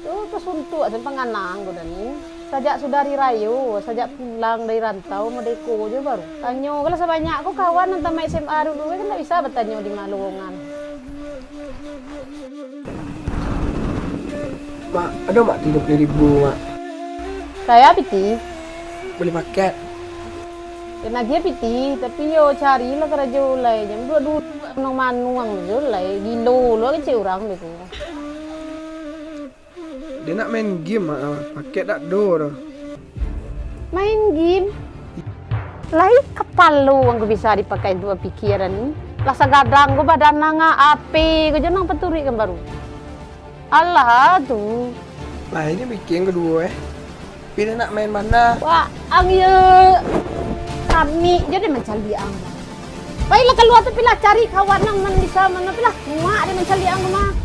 Tuh kesuntuk dan penganang gue nih. Sajak sudari rayu, sajak pulang dari rantau Medeko aja baru. Tanyo kalau sebanyak aku kawan entah main SMA dulu kan nggak bisa bertanya di mana lowongan. Mak, ada mak 30.000 mak. Saya piti, Beli paket. kena dia piti, tapi yo cari lah kerja ulai jam dua nong manuang ulai gilo lo kecil orang gitu. Dia nak main game mak, paket tak do dah. Main game. Lai kepal lu yang bisa dipakai dua pikiran ini. Lah sagadang gue badan nanga api, gue jangan peturi kan baru. Allah tuh. Lah ini bikin kedua Pilih nak main mana? Wah, angya kami jadi mencari ang. Baiklah keluar tapi lah cari kawan yang bisa mana pilah. Mak dia mencari ang mah.